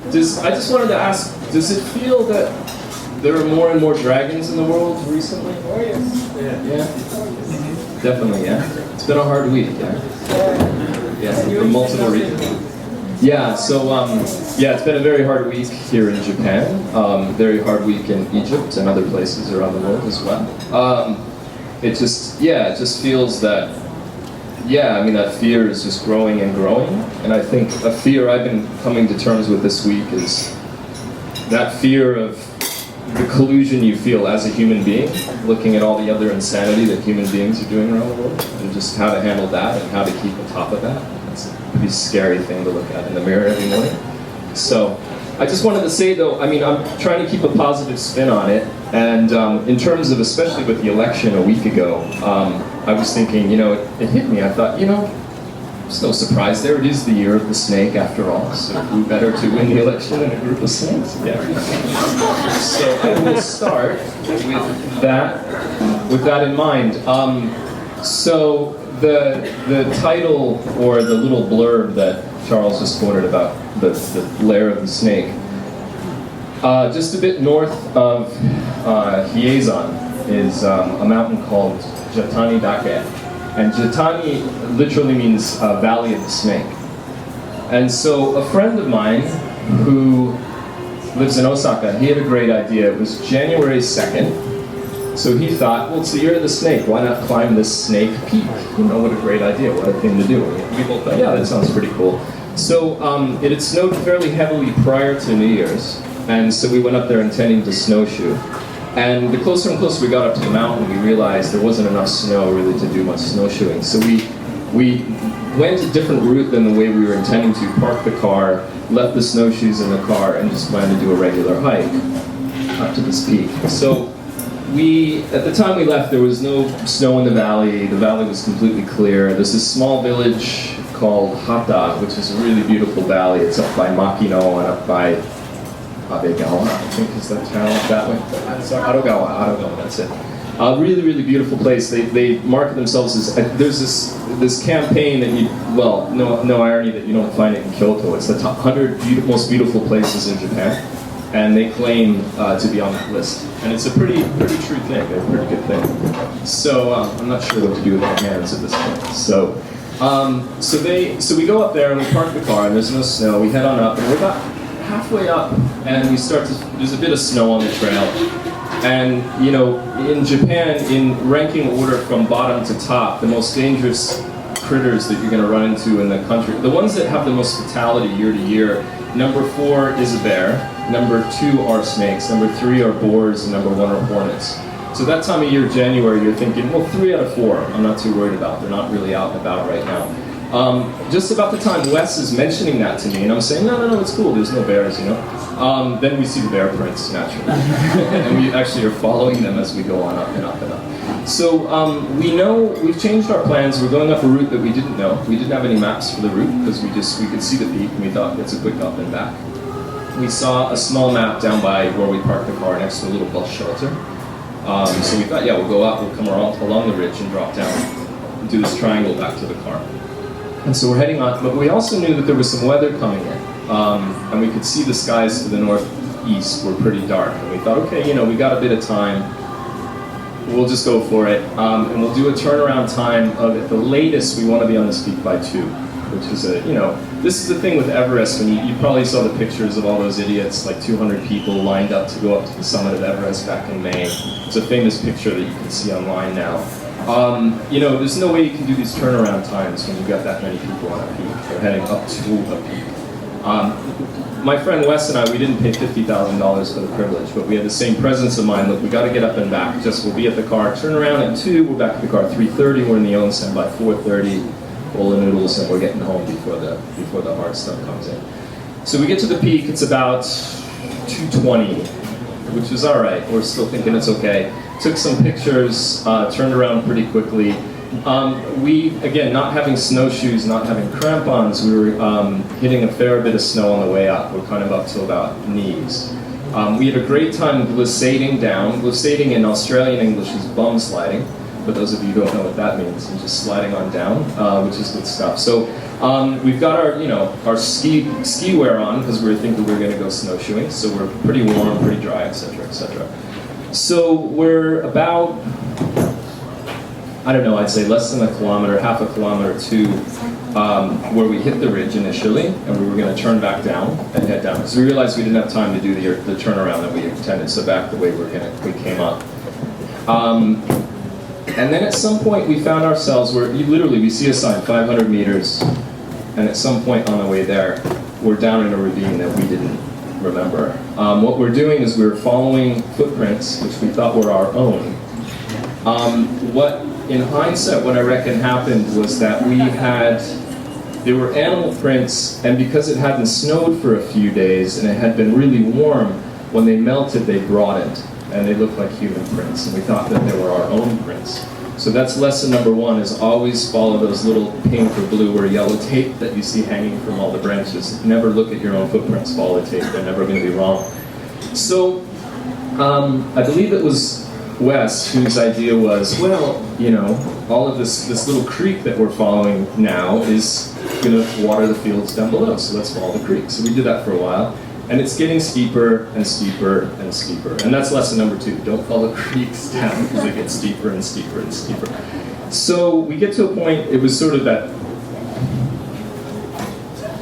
I just wanted to ask, does it feel that there are more and more dragons in the world recently? Oh, yes. Yeah? Definitely, yeah? It's been a hard week, yeah? Yeah, for multiple reasons. Yeah, so, yeah, it's been a very hard week here in Japan, very hard week in Egypt and other places around the world as well. It just feels that, yeah, I mean, that fear is just growing and growing, and I think a fear I've been coming to terms with this week is that fear of the collusion you feel as a human being, looking at all the other insanity that human beings are doing around the world, and just how to handle that and how to keep on top of that. It's a pretty scary thing to look at in the mirror every morning. So, I just wanted to say though, I mean, I'm trying to keep a positive spin on it, and in terms of, especially with the election a week ago, I was thinking, it hit me. I thought, it's no surprise there. It is the year of the snake after all, so who better to win the election than a group of snakes? Yeah. So I will start with that in mind. So the title, or the little blurb that Charles just quoted about the lair of the snake, just a bit north of Hiezan is a mountain called Jatani Dake. And Jatani literally means Valley of the Snake. And so a friend of mine who lives in Osaka, he had a great idea. It was January 2nd. So he thought, well, it's the year of the snake. Why not climb this snake peak? What a great idea. What a thing to do. People thought, yeah, that sounds pretty cool. So it had snowed fairly heavily prior to New Year's. And so we went up there intending to snowshoe. And the closer and closer we got up to the mountain, we realized there wasn't enough snow really to do much snowshoeing. So we went a different route than the way we were intending to, parked the car, left the snowshoes in the car, and just planned to do a regular hike up to this peak. So at the time we left, there was no snow in the valley. The valley was completely clear. There's this small village called Hata, which is a really beautiful valley. It's up by Makino and up by Abegawa, I think is that town that way. Adogawa, that's it. Really, really beautiful place. They market themselves as, there's this campaign that no irony that you don't find it in Kyoto. It's the top 100 most beautiful places in Japan, and they claim to be on that list. And it's a pretty true thing, a pretty good thing. So I'm not sure what to do with my hands at this point. So we go up there and we park the car, and there's no snow. We head on up, and we're about halfway up, and there's a bit of snow on the trail. And, in Japan, in ranking order from bottom to top, the most dangerous critters that you're going to run into in the country, the ones that have the most fatality year to year, number 4 is a bear, number 2 are snakes, number 3 are boars, and number 1 are hornets. So that time of year, January, you're thinking, well, 3 out of 4, I'm not too worried about. They're not really out and about right now. Just about the time Wes is mentioning that to me, and I'm saying, no, it's cool, there's no bears, then we see the bear prints, naturally. And we actually are following them as we go on up and up and up. So we've changed our plans. We're going up a route that we didn't know. We didn't have any maps for the route, because we could see the peak, and we thought it's a quick up and back. We saw a small map down by where we parked the car next to a little bus shelter. So we thought, yeah, we'll go up, we'll come along the ridge and drop down, and do this triangle back to the car. And so we're heading on, but we also knew that there was some weather coming in, and we could see the skies to the northeast were pretty dark. And we thought, okay, we got a bit of time, we'll just go for it, and we'll do a turnaround time of, at the latest, we want to be on this peak by 2, which is this is the thing with Everest, when you probably saw the pictures of all those idiots, like 200 people lined up to go up to the summit of Everest back in May. It's a famous picture that you can see online now. There's no way you can do these turnaround times when you've got that many people on a peak. They're heading up to a peak. My friend Wes and I, we didn't pay $50,000 for the privilege, but we had the same presence of mind. Look, we got to get up and back. We'll be at the car, turn around at 2, we're back at the car at 3:30, we're in the onsen by 4:30, bowl of noodles, and we're getting home before the hard stuff comes in. So we get to the peak, it's about 2:20, which is all right. We're still thinking it's okay. Took some pictures, turned around pretty quickly. We, again, not having snowshoes, not having crampons, we were hitting a fair bit of snow on the way up. We're kind of up to about knees. We had a great time glissading down. Glissading in Australian English is bum sliding. For those of you who don't know what that means, I'm just sliding on down, which is good stuff. So we've got our, our ski wear on because we were thinking we were going to go snowshoeing. So we're pretty warm, pretty dry, etc., etc. So we're about, I don't know, I'd say less than a kilometer, half a kilometer to where we hit the ridge initially, and we were going to turn back down and head down because we realized we didn't have time to do the turnaround that we intended. So back the way we came up. And then at some point we found ourselves where we see a sign, 500 meters, and at some point on the way there, we're down in a ravine that we didn't remember. What we're doing is we're following footprints, which we thought were our own. In hindsight, what I reckon happened was that there were animal prints, and because it hadn't snowed for a few days and it had been really warm, when they melted, they broadened. And they look like human prints, and we thought that they were our own prints. So that's lesson number one, is always follow those little pink or blue or yellow tape that you see hanging from all the branches. Never look at your own footprints, follow the tape, they're never going to be wrong. So I believe it was Wes whose idea was, well, all of this little creek that we're following now is going to water the fields down below, so let's follow the creek. So we did that for a while. And it's getting steeper and steeper and steeper. And that's lesson number 2. Don't follow creeks down because they get steeper and steeper and steeper. So we get to a point, it was sort of that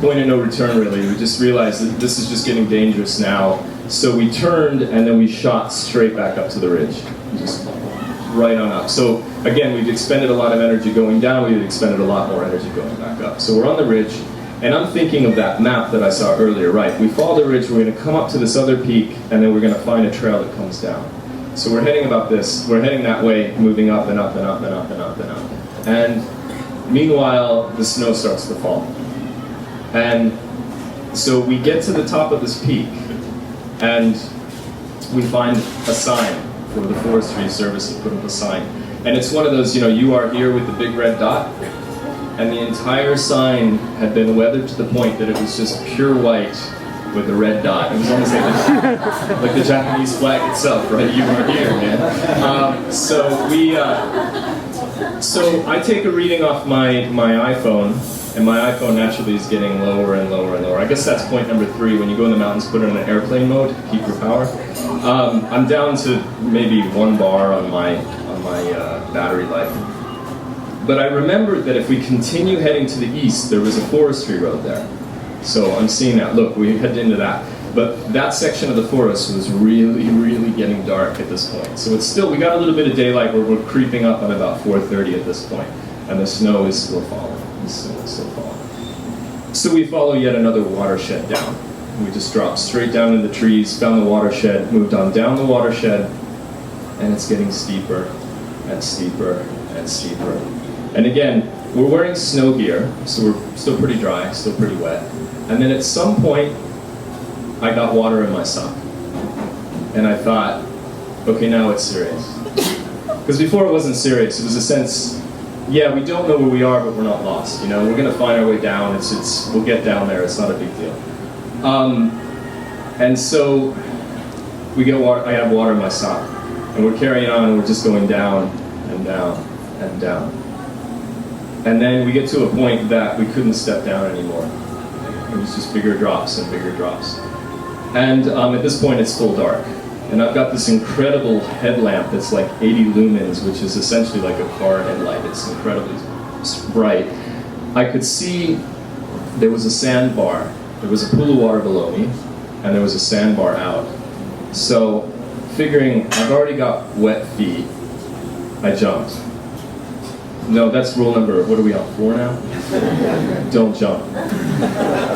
point of no return really. We just realized that this is just getting dangerous now. So we turned and then we shot straight back up to the ridge. Just right on up. So again, we've expended a lot of energy going down, we've expended a lot more energy going back up. So we're on the ridge. And I'm thinking of that map that I saw earlier, right? We follow the ridge, we're going to come up to this other peak, and then we're going to find a trail that comes down. So we're heading we're heading that way, moving up and up and up and up and up and up. And meanwhile, the snow starts to fall. And so we get to the top of this peak, and we find a sign for the Forestry Service to put up a sign. And it's one of those, you are here with the big red dot. And the entire sign had been weathered to the point that it was just pure white with a red dot. It was almost like the Japanese flag itself, right? You are here, man. So I take a reading off my iPhone, and my iPhone naturally is getting lower and lower and lower. I guess that's point number 3. When you go in the mountains, put it in an airplane mode, keep your power. I'm down to maybe 1 bar on my battery life. But I remembered that if we continue heading to the east, there was a forestry road there. So I'm seeing that. Look, we head into that. But that section of the forest was really, really getting dark at this point. So it's still, we got a little bit of daylight where we're creeping up on about 4:30 at this point. And the snow is still falling. The snow is still falling. So we follow yet another watershed down. We just dropped straight down into the trees, found the watershed, moved on down the watershed, and it's getting steeper and steeper and steeper. And again, we're wearing snow gear, so we're still pretty dry, still pretty wet. And then at some point, I got water in my sock. And I thought, okay, now it's serious. Because before it wasn't serious, it was a sense, yeah, we don't know where we are, but we're not lost. We're gonna find our way down, we'll get down there, it's not a big deal. And so, we get water, I have water in my sock. And we're carrying on, and we're just going down, and down, and down. And then we get to a point that we couldn't step down anymore. It was just bigger drops and bigger drops. And at this point it's full dark. And I've got this incredible headlamp that's like 80 lumens, which is essentially like a car headlight. It's incredibly bright. I could see there was a sandbar. There was a pool of water below me, and there was a sandbar out. So, figuring I've already got wet feet, I jumped. No, that's rule number, what are we on, 4 now? Don't jump.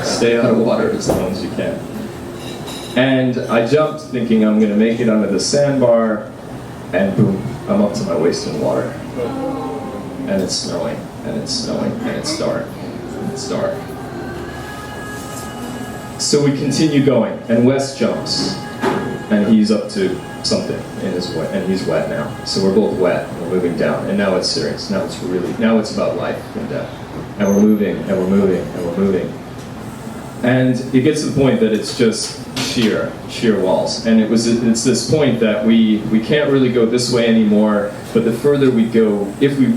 Stay out of water as long as you can. And I jumped thinking I'm going to make it under the sandbar, and boom, I'm up to my waist in water. And it's snowing, and it's snowing, and it's dark, and it's dark. So we continue going, and Wes jumps, and he's up to something in his wet, and he's wet now. So we're both wet, and we're moving down, and now it's serious. Now it's about life and death. And we're moving, and we're moving, and we're moving. And it gets to the point that it's just sheer walls. And it's this point that we can't really go this way anymore, but the further we go, if we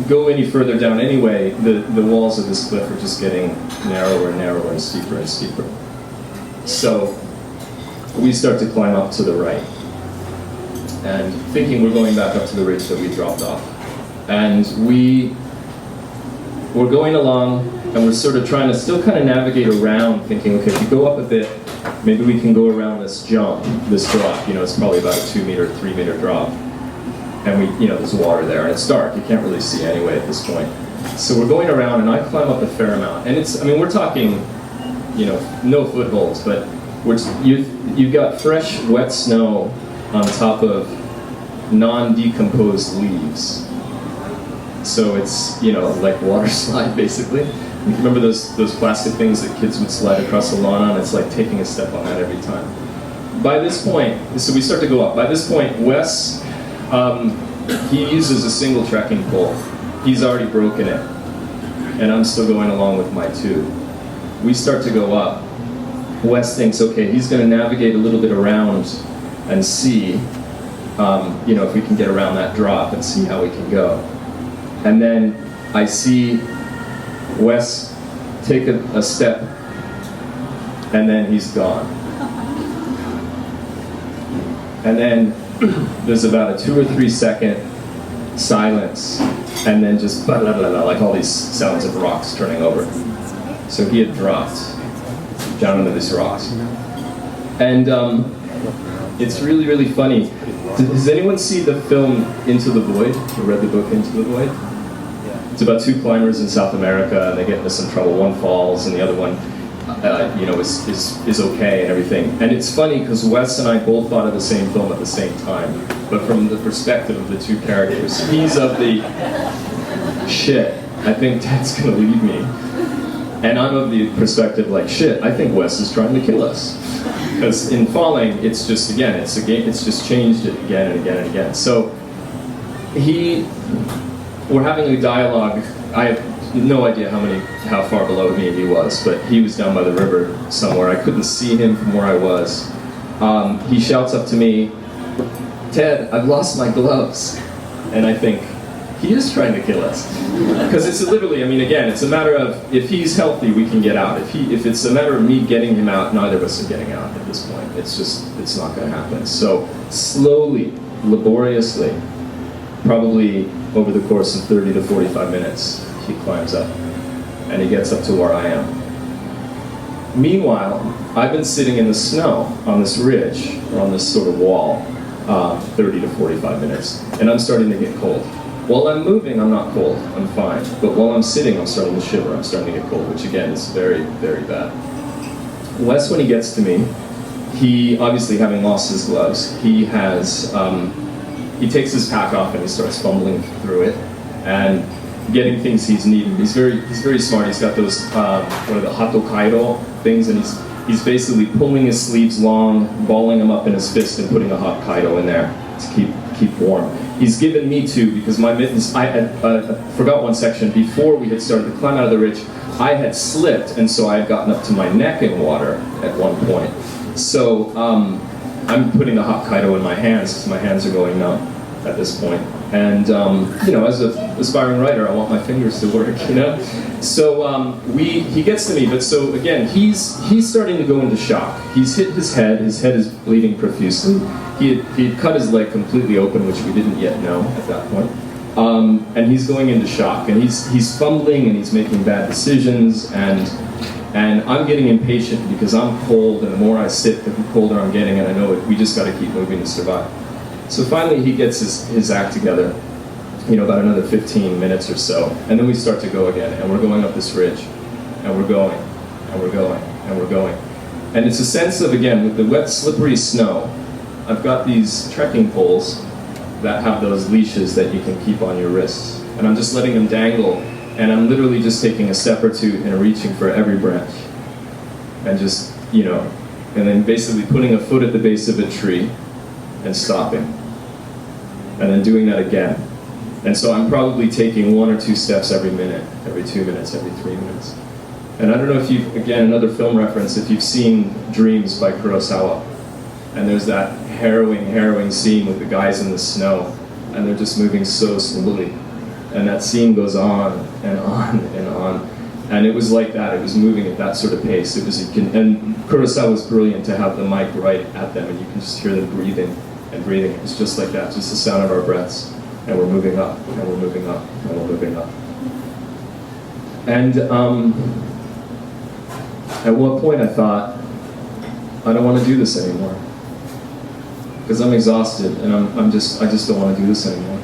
go any further down anyway, the walls of this cliff are just getting narrower and narrower and steeper. So we start to climb up to the right, and thinking we're going back up to the ridge that we dropped off. And we're going along, and we're sort of trying to still kind of navigate around, thinking, okay, if we go up a bit, maybe we can go around this drop. It's probably about a 3-meter drop. And there's water there, and it's dark. You can't really see anyway at this point. So we're going around, and I climb up a fair amount. And we're talking, no footholds, but you've got fresh, wet snow on top of non-decomposed leaves. So it's, like water slide, basically. You remember those plastic things that kids would slide across the lawn on? It's like taking a step on that every time. By this point, so we start to go up. By this point, Wes, he uses a single trekking pole. He's already broken it. And I'm still going along with my two. We start to go up. Wes thinks, okay, he's going to navigate a little bit around and see, if we can get around that drop and see how we can go. And then I see Wes take a step, and then he's gone. And then there's about a 2 or 3 second silence, and then just blah, blah, blah, blah, like all these sounds of rocks turning over. So he had dropped down into these rocks. And it's really, really funny. Does anyone see the film Into the Void? You read the book Into the Void? It's about 2 climbers in South America, and they get into some trouble. One falls, and the other one, is okay and everything. And it's funny because Wes and I both thought of the same film at the same time, but from the perspective of the 2 characters. He's of the shit, I think Dad's gonna leave me, and I'm of the perspective like shit, I think Wes is trying to kill us. Because in falling, it's just again, it's just changed it again and again and again. So we're having a dialogue. I have no idea how far below me he was, but he was down by the river somewhere. I couldn't see him from where I was. He shouts up to me, "Ted, I've lost my gloves." And I think, he is trying to kill us. Because it's literally, again, it's a matter of, if he's healthy, we can get out. If it's a matter of me getting him out, neither of us are getting out at this point. It's not going to happen. So slowly, laboriously, probably over the course of 30 to 45 minutes, he climbs up, and he gets up to where I am. Meanwhile, I've been sitting in the snow on this ridge, or on this sort of wall, 30 to 45 minutes, and I'm starting to get cold. While I'm moving, I'm not cold, I'm fine. But while I'm sitting, I'm starting to shiver, I'm starting to get cold, which again is very, very bad. Wes, when he gets to me, he, obviously having lost his gloves, he takes his pack off and he starts fumbling through it and getting things he's needing. He's very smart. He's got those what are the Hatokaido things, and he's basically pulling his sleeves long, balling them up in his fist, and putting a hot kaido in there to keep warm. He's given me 2 because my mittens. I forgot one section before we had started to climb out of the ridge. I had slipped, and so I had gotten up to my neck in water at one point. So I'm putting the hot kaido in my hands because my hands are going numb at this point. And as an aspiring writer, I want my fingers to work, So he gets to me, but so again, he's starting to go into shock. He's hit his head is bleeding profusely. He had cut his leg completely open, which we didn't yet know at that point. And he's going into shock, and he's fumbling, and he's making bad decisions, and I'm getting impatient because I'm cold, and the more I sit, the colder I'm getting, and I know we just got to keep moving to survive. So finally he gets his act together, about another 15 minutes or so, and then we start to go again, and we're going up this ridge, and we're going, and we're going, and we're going. And it's a sense of, again, with the wet, slippery snow, I've got these trekking poles that have those leashes that you can keep on your wrists, and I'm just letting them dangle, and I'm literally just taking a step or 2 and reaching for every branch, and just, and then basically putting a foot at the base of a tree, and stopping, and then doing that again. And so I'm probably taking 1 or 2 steps every minute, every 2 minutes, every 3 minutes. And I don't know if you've, again, another film reference, if you've seen Dreams by Kurosawa. And there's that harrowing scene with the guys in the snow, and they're just moving so slowly. And that scene goes on and on and on. And it was like that, it was moving at that sort of pace. It was, and Kurosawa was brilliant to have the mic right at them, and you can just hear them breathing and breathing. It was just like that, just the sound of our breaths. And we're moving up, and we're moving up, and we're moving up. And at one point I thought, I don't want to do this anymore. Because I'm exhausted, and I just don't want to do this anymore.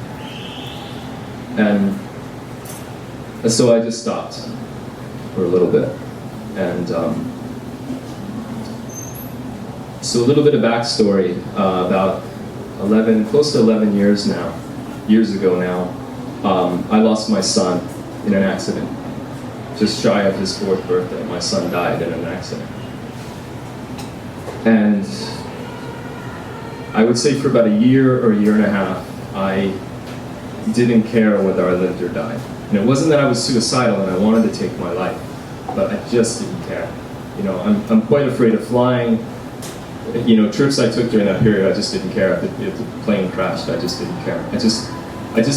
And so I just stopped for a little bit. And so a little bit of backstory, about close to 11 years ago now, I lost my son in an accident. Just shy of his 4th birthday, my son died in an accident. And I would say for about a year or a year and a half, I didn't care whether I lived or died. And it wasn't that I was suicidal and I wanted to take my life, but I just didn't care. You know, I'm quite afraid of flying. You know, trips I took during that period, I just didn't care. If the plane crashed, I just didn't care. I just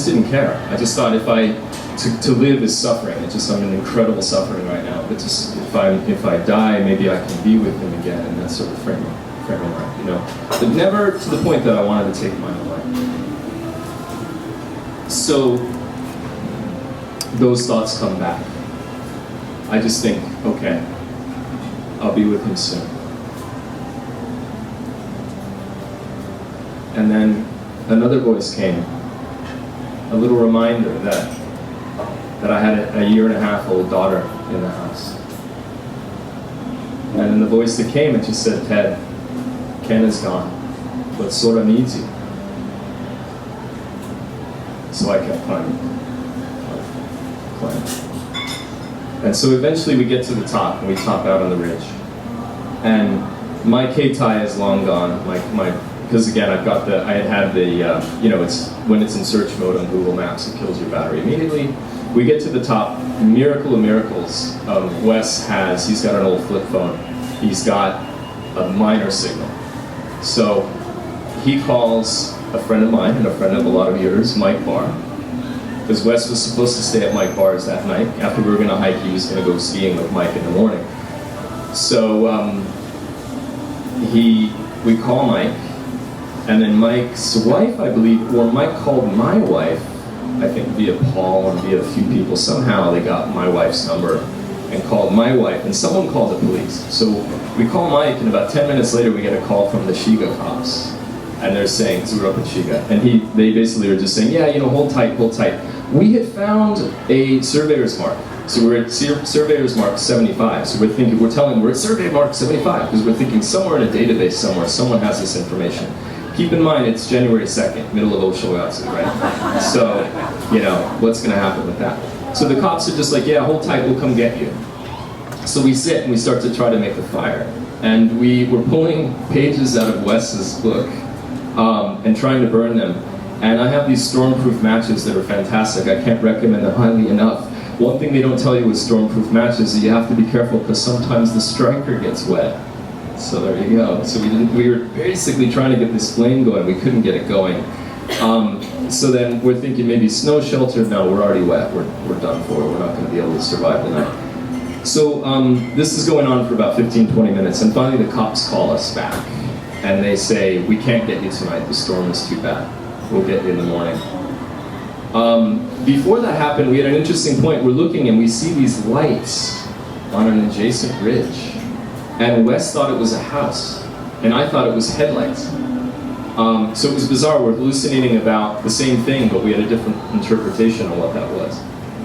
didn't care. I just thought to live is suffering. I'm in incredible suffering right now. But just if I die, maybe I can be with him again, and that sort of frame of mind, you know. But never to the point that I wanted to take my own life. So those thoughts come back. I just think, okay, I'll be with him soon. And then another voice came, a little reminder that I had a year and a half old daughter in the house. And then the voice that came, it just said, Ted, Ken is gone, but Sora needs you. So I kept climbing. And so eventually we get to the top, and we top out on the ridge. And my K-tie is long gone, because again, I had the, you know, it's when it's in search mode on Google Maps, it kills your battery immediately. We get to the top, miracle of miracles, he's got an old flip phone. He's got a minor signal. So he calls a friend of mine and a friend of a lot of yours, Mike Barr, because Wes was supposed to stay at Mike Barr's that night. After we were going to hike, he was going to go skiing with Mike in the morning. So we call Mike, and then Mike's wife, I believe, or Mike called my wife, I think via Paul and via a few people. Somehow they got my wife's number and called my wife, and someone called the police. So we call Mike, and about 10 minutes later we get a call from the Shiga cops. And they're saying, because we were up in Shiga, and they basically were just saying, yeah, you know, hold tight. We had found a surveyor's mark. So we're at surveyor's mark 75. So we're telling them we're at survey mark 75, because we're thinking somewhere in a database somewhere, someone has this information. Keep in mind, it's January 2nd, middle of Oshogatsu, right? So, you know, what's going to happen with that? So the cops are just like, yeah, hold tight, we'll come get you. So we sit and we start to try to make the fire. And we were pulling pages out of Wes's book and trying to burn them. And I have these stormproof matches that are fantastic. I can't recommend them highly enough. One thing they don't tell you with stormproof matches is you have to be careful because sometimes the striker gets wet. So there you go. So we were basically trying to get this flame going. We couldn't get it going. So then we're thinking maybe snow shelter. No, we're already wet. We're done for. We're not going to be able to survive the night. So this is going on for about 15, 20 minutes. And finally the cops call us back. And they say, we can't get you tonight. The storm is too bad. We'll get you in the morning. Before that happened, we had an interesting point. We're looking and we see these lights on an adjacent ridge. And Wes thought it was a house, and I thought it was headlights. So it was bizarre. We're hallucinating about the same thing, but we had a different interpretation on what that was.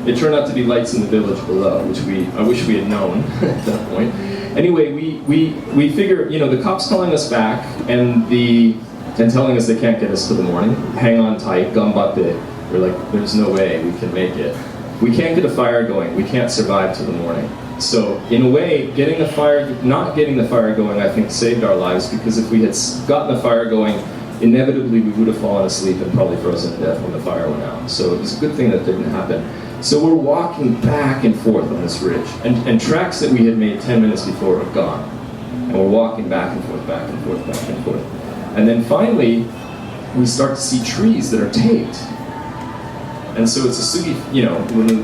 It turned out to be lights in the village below, which I wish we had known at that point. Anyway, we figure, you know, the cops calling us back and telling us they can't get us to the morning. Hang on tight, ganbatte. We're like, there's no way we can make it. We can't get a fire going. We can't survive to the morning. So in a way, not getting the fire going, I think saved our lives, because if we had gotten the fire going, inevitably we would have fallen asleep and probably frozen to death when the fire went out. So it was a good thing that didn't happen. So we're walking back and forth on this ridge, and tracks that we had made 10 minutes before are gone. And we're walking back and forth, back and forth, back and forth. And then finally, we start to see trees that are taped. And so it's a sugi,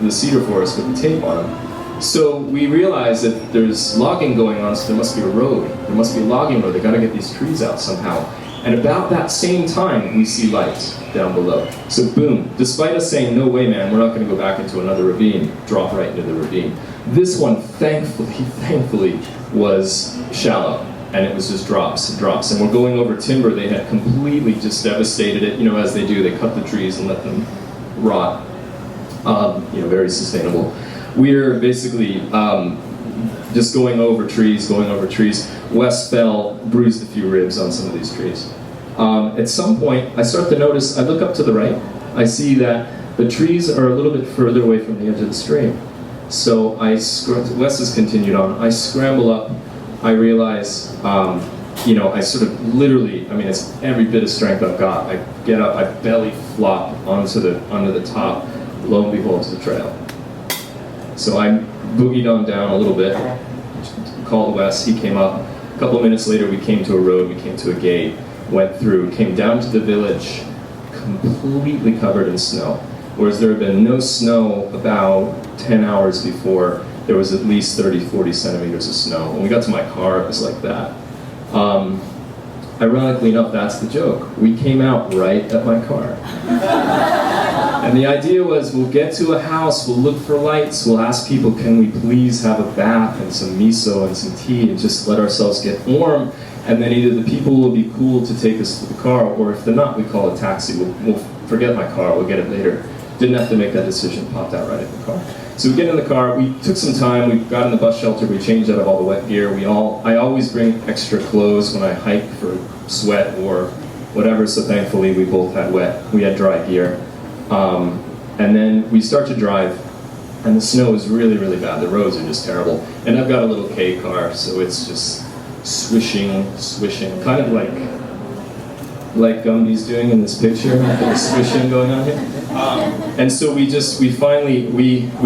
the cedar forest with the tape on them. So we realize that there's logging going on, so there must be a road. There must be a logging road. They got to get these trees out somehow. And about that same time, we see lights down below. So boom, despite us saying, no way, man, we're not going to go back into another ravine, drop right into the ravine. This one, thankfully, was shallow. And it was just drops and drops. And we're going over timber. They had completely just devastated it, as they do. They cut the trees and let them rot. Very sustainable. We're basically just going over trees. Wes fell, bruised a few ribs on some of these trees. At some point, I start to notice, I look up to the right, I see that the trees are a little bit further away from the edge of the stream. So Wes has continued on. I scramble up, I realize, I sort of literally, it's every bit of strength I've got. I get up, I belly flop onto the top, lo and behold, it's the trail. So I boogied on down a little bit, called Wes, he came up. A couple of minutes later, we came to a road, we came to a gate, went through, came down to the village, completely covered in snow. Whereas there had been no snow about 10 hours before, there was at least 30, 40 centimeters of snow. When we got to my car, it was like that. Ironically enough, that's the joke. We came out right at my car. And the idea was, we'll get to a house, we'll look for lights, we'll ask people, can we please have a bath and some miso and some tea and just let ourselves get warm, and then either the people will be cool to take us to the car, or if they're not, we call a taxi. We'll forget my car, we'll get it later. Didn't have to make that decision, popped out right at the car. So we get in the car, we took some time, we got in the bus shelter, we changed out of all the wet gear. I always bring extra clothes when I hike for sweat or whatever, so thankfully we both had we had dry gear. And then we start to drive, and the snow is really, really bad. The roads are just terrible. And I've got a little K car, so it's just swishing, kind of like Gumby's doing in this picture, the swishing going on here. And so we finally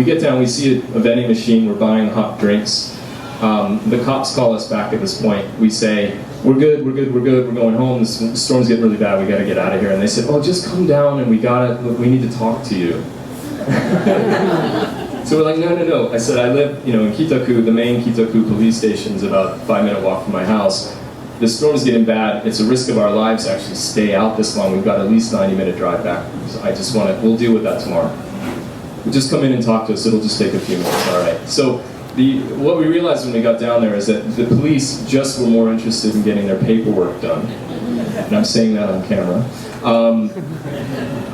get down, we see a vending machine, we're buying hot drinks. The cops call us back at this point. We say, we're good, we're going home, the storm's getting really bad, we gotta get out of here. And they said, oh, just come down and we need to talk to you. So we're like, no. I said, I live, in Kitaku, the main Kitaku police station is about a 5-minute walk from my house. The storm's getting bad, it's a risk of our lives to actually stay out this long. We've got at least 90-minute drive back. So I just we'll deal with that tomorrow. Just come in and talk to us, it'll just take a few minutes, all right. So what we realized when we got down there is that the police just were more interested in getting their paperwork done. And I'm saying that on camera.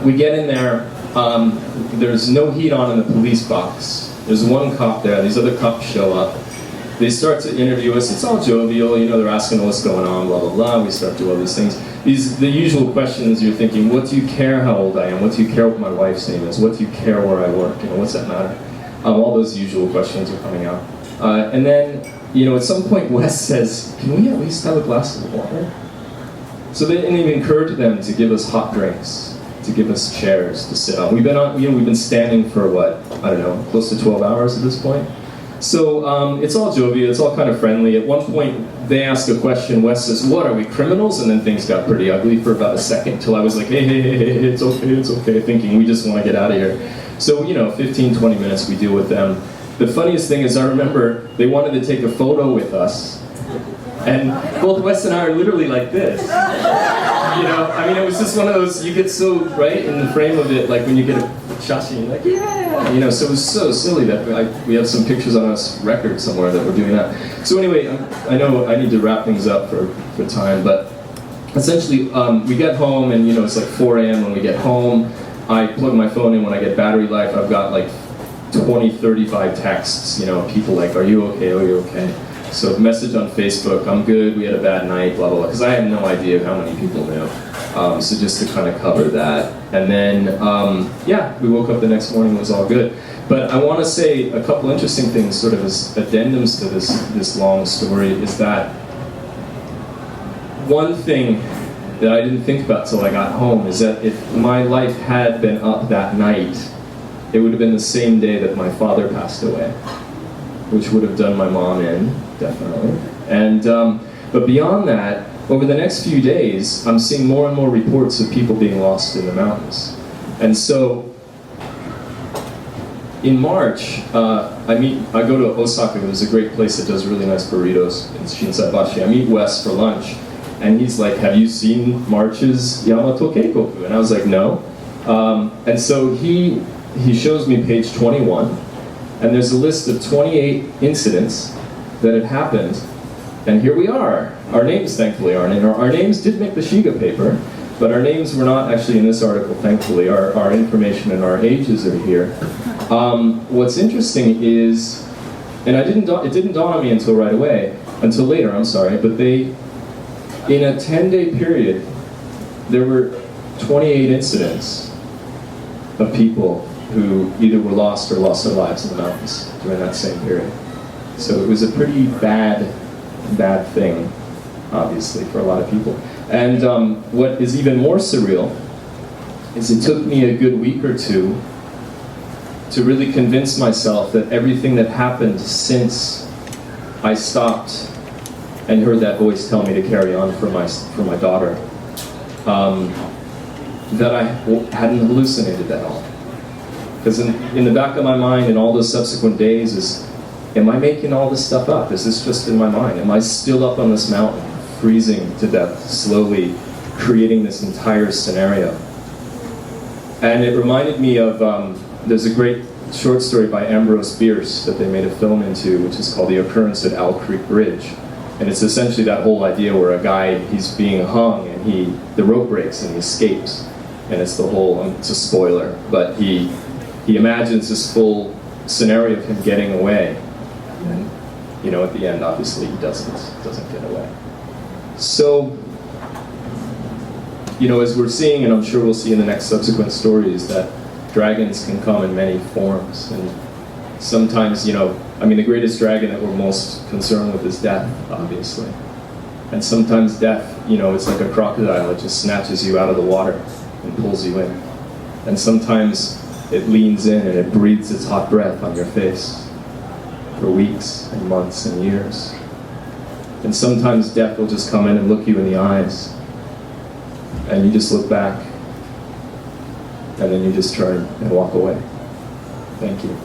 We get in there, there's no heat on in the police box. There's one cop there, these other cops show up. They start to interview us, it's all jovial, they're asking what's going on, blah, blah, blah. We start doing all these things. The usual questions, you're thinking, what do you care how old I am? What do you care what my wife's name is? What do you care where I work? What's that matter? All those usual questions are coming out. And then, at some point Wes says, can we at least have a glass of water? So they didn't even occur to them to give us hot drinks, to give us chairs to sit on. We've been standing for close to 12 hours at this point. So it's all jovial, it's all kind of friendly. At one point, they ask a question, Wes says, what, are we criminals? And then things got pretty ugly for about a second, till I was like, hey, it's okay, thinking we just want to get out of here. So, 15, 20 minutes we deal with them. The funniest thing is I remember they wanted to take a photo with us, and both Wes and I are literally like this. It was just one of those, you get so right in the frame of it, like when you get a shashi, you're like, yeah! So it was so silly that we have some pictures on us record somewhere that we're doing that. So anyway, I know I need to wrap things up for time, but essentially we get home and it's like 4 a.m. when we get home. I plug my phone in when I get battery life. I've got like 20, 35 texts, people like, are you okay, are you okay? So message on Facebook, I'm good, we had a bad night, blah, blah, blah, because I had no idea how many people knew. So just to kind of cover that. And then, we woke up the next morning, it was all good. But I want to say a couple interesting things, sort of as addendums to this long story, is that one thing that I didn't think about till I got home is that if my life had been up that night, it would have been the same day that my father passed away, which would have done my mom in, definitely. And but beyond that, over the next few days, I'm seeing more and more reports of people being lost in the mountains. And so, in March, I go to Osaka. There's a great place that does really nice burritos in Shinsaibashi. I meet Wes for lunch, and he's like, "Have you seen March's Yamato Keikoku?" And I was like, "No." And so he shows me page 21, and there's a list of 28 incidents that had happened, and here we are. Our names, thankfully, aren't in. Our names did make the Shiga paper, but our names were not actually in this article, thankfully. Our information and our ages are here. What's interesting is, and it didn't dawn on me until later, I'm sorry, but in a 10-day period, there were 28 incidents of people who either were lost or lost their lives in the mountains during that same period. So it was a pretty bad thing, obviously, for a lot of people. And what is even more surreal is it took me a good week or two to really convince myself that everything that happened since I stopped and heard that voice tell me to carry on for my daughter, that I hadn't hallucinated at all. Because in the back of my mind in all those subsequent days is, am I making all this stuff up? Is this just in my mind? Am I still up on this mountain, freezing to death, slowly creating this entire scenario? And it reminded me of, there's a great short story by Ambrose Bierce that they made a film into, which is called The Occurrence at Owl Creek Bridge. And it's essentially that whole idea where a guy, he's being hung and the rope breaks and he escapes. And it's it's a spoiler, but he imagines this full scenario of him getting away. And, at the end, obviously, he doesn't get away. So, as we're seeing, and I'm sure we'll see in the next subsequent stories, that dragons can come in many forms. And sometimes, the greatest dragon that we're most concerned with is death, obviously. And sometimes death, it's like a crocodile. It just snatches you out of the water and pulls you in. And sometimes it leans in and it breathes its hot breath on your face for weeks and months and years. And sometimes death will just come in and look you in the eyes, and you just look back, and then you just turn and walk away. Thank you.